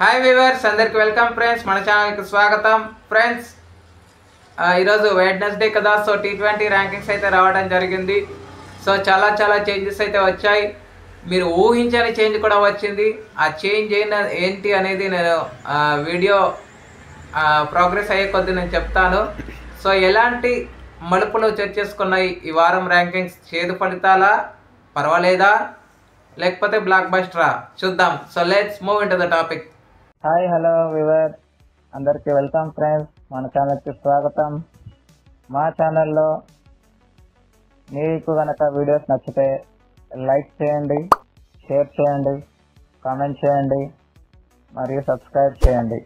Hi viewers, అందరికి welcome friends. మన ఛానల్కి స్వాగతం ఫ్రెండ్స్. ఈరోజు వెడ్నెస్డే కదా, సో T20 ర్యాంకింగ్స్ అయితే రావడం జరిగింది. సో చాలా చేంజెస్ అయితే వచ్చాయి. మీరు ఊహించని చేంజ్ కూడా వచ్చింది. ఆ చేంజ్ ఏంటి అనేది నేను వీడియో ప్రోగ్రెస్ అయ్యే కొద్దీ నేను చెప్తాను. సో ఎలాంటి మలుపులు చర్చేసుకున్నాయి ఈ వారం ర్యాంకింగ్స్? చేదు ఫలితాలా, పర్వాలేదా, లేకపోతే బ్లాక్ బస్టరా? చూద్దాం. So let's move in to the topic. Hi hello we were, అందరికీ వెల్కమ్ ఫ్రెండ్స్. మన ఛానల్కి స్వాగతం. మా ఛానల్లో మీకు కనుక వీడియోస్ నచ్చితే లైక్ చేయండి, షేర్ చేయండి, కామెంట్ చేయండి మరియు సబ్స్క్రైబ్ చేయండి.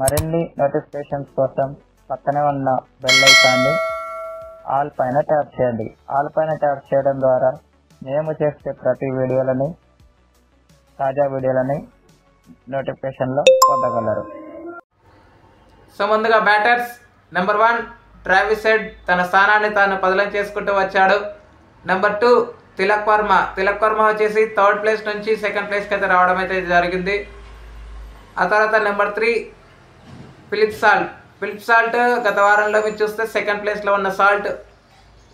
మరిన్ని నోటిఫికేషన్స్ కోసం పక్కనే ఉన్న బెల్ ఐకాన్ని ఆల్ పైన ట్యాప్ చేయండి. ఆల్ పైన ట్యాప్ చేయడం ద్వారా మేము చేసే ప్రతి వీడియోలని, తాజా వీడియోలని నోటిఫికేషన్లో పొందగలరు. సో ముందుగా బ్యాటర్స్. నెంబర్ 1 ట్రావిస్ హెడ్ తన స్థానాన్ని తాను బదిలీ చేసుకుంటూ వచ్చాడు. నెంబర్ 2 తిలక్ వర్మ వచ్చేసి థర్డ్ ప్లేస్ నుంచి సెకండ్ ప్లేస్కి అయితే రావడం అయితే జరిగింది. ఆ తర్వాత నెంబర్ 3 ఫిలిప్ సాల్ట్ గత వారంలో మీరు చూస్తే సెకండ్ ప్లేస్లో ఉన్న సాల్ట్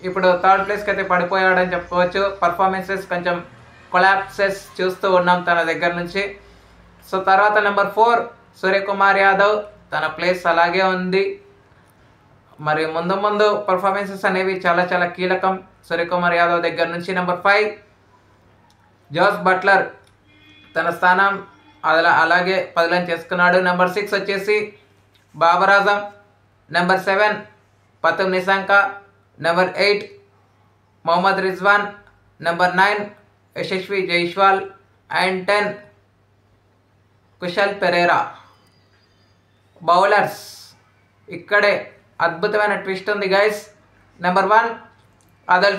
ఇప్పుడు థర్డ్ ప్లేస్కి అయితే పడిపోయాడని చెప్పుకోవచ్చు. పర్ఫార్మెన్సెస్ కొంచెం కొలాప్సెస్ చూస్తూ ఉన్నాం తన దగ్గర నుంచి. సో తర్వాత నెంబర్ 4 సూర్యకుమార్ యాదవ్, తన ప్లేస్ అలాగే ఉంది. మరి ముందు పర్ఫార్మెన్సెస్ అనేవి చాలా కీలకం సూర్యకుమార్ యాదవ్ దగ్గర నుంచి. నెంబర్ 5 జోస్ బట్లర్ తన స్థానం అలాగే బదిలీ చేసుకున్నాడు. నెంబర్ 6 వచ్చేసి Babar Azam. Number 7 Pathum Nissanka. Number 8 Mohammad Rizwan. Number 9 Yashasvi Jaiswal. And 10 Kusal Perera. Bowlers ఇక్కడే అద్భుతమైన ట్విస్ట్ ఉంది గైస్. నెంబర్ 1 అదల్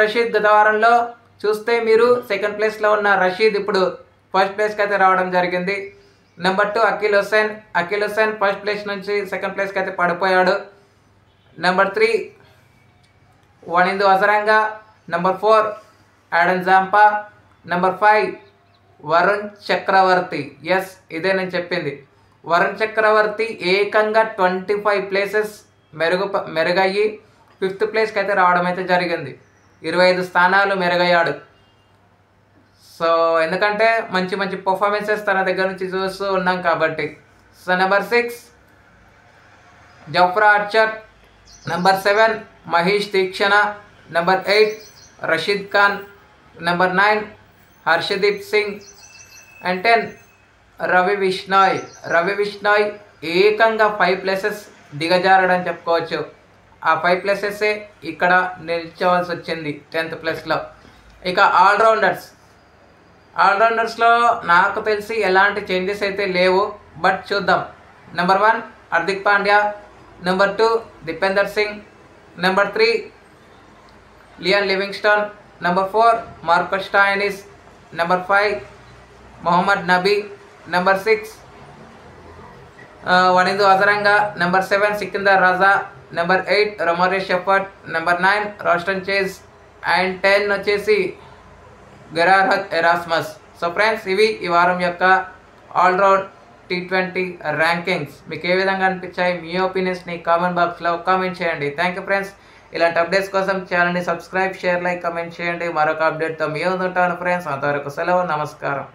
రషీద్ గత వారంలో చూస్తే మీరు సెకండ్ ప్లేస్లో ఉన్న రషీద్ ఇప్పుడు ఫస్ట్ ప్లేస్కి అయితే రావడం జరిగింది. Number 2 Akeal Hosein first place నుంచి సెకండ్ ప్లేస్కి అయితే పడిపోయాడు. Number 3 Wanindu Hasaranga. Number 4 Adam Zampa. Number 5 Varun Chakravarthy. Yes, ఇదే నేను చెప్పింది. వరుణ్ చక్రవర్తి ఏకంగా 25 ప్లేసెస్ మెరుగయ్యి 5th ప్లేస్కి అయితే రావడం అయితే జరిగింది. 25 స్థానాలు మెరుగయ్యాడు. సో ఎందుకంటే మంచి పర్ఫార్మెన్సెస్ తన దగ్గర నుంచి చూస్తూ ఉన్నాం కాబట్టి. So number 6 Jofra Archer. Number 7 Maheesh Theekshana. Number 8 Rashid Khan. Number 9 Arshdeep Singh. And 10 Ravi Bishnoi ఏకంగా 5 ప్లేసెస్ దిగజారడని చెప్పుకోవచ్చు. ఆ 5 ప్లేసెసే ఇక్కడ నిల్చోవాల్సి వచ్చింది 10th ప్లేస్లో. ఇక ఆల్రౌండర్స్లో నాకు తెలిసి ఎలాంటి చేంజెస్ అయితే లేవు, బట్ చూద్దాం. Number 1 Hardik Pandya. Number 2 Dipendra Singh. Number 3 Liam Livingstone. Number 4 Marcus Stoinis. Number 5 Mohammad Nabi. Number 6 Wanindu Hasaranga. Number 7 Sikandar Raza. Number 8 Romario Shepherd. Number 9 Roston Chase. And 10 వచ్చేసి గెరార్డ్ ఎరాస్మస్. సో ఫ్రెండ్స్, ఇవి ఈ వారం యొక్క ఆల్రౌండ్ T20 ర్యాంకింగ్స్. మీకు ఏ విధంగా అనిపించాయి? మీ ఒపీనియన్స్ని కామెంట్ బాక్స్లో కామెంట్ చేయండి. Thank you friends. ఇలాంటి అప్డేట్స్ కోసం ఛానల్ని సబ్స్క్రైబ్, షేర్, లైక్, కామెంట్ చేయండి. మరొక అప్డేట్తో మీ ముందు ఉంటాను ఫ్రెండ్స్. అంతవరకు సెలవు, నమస్కారం.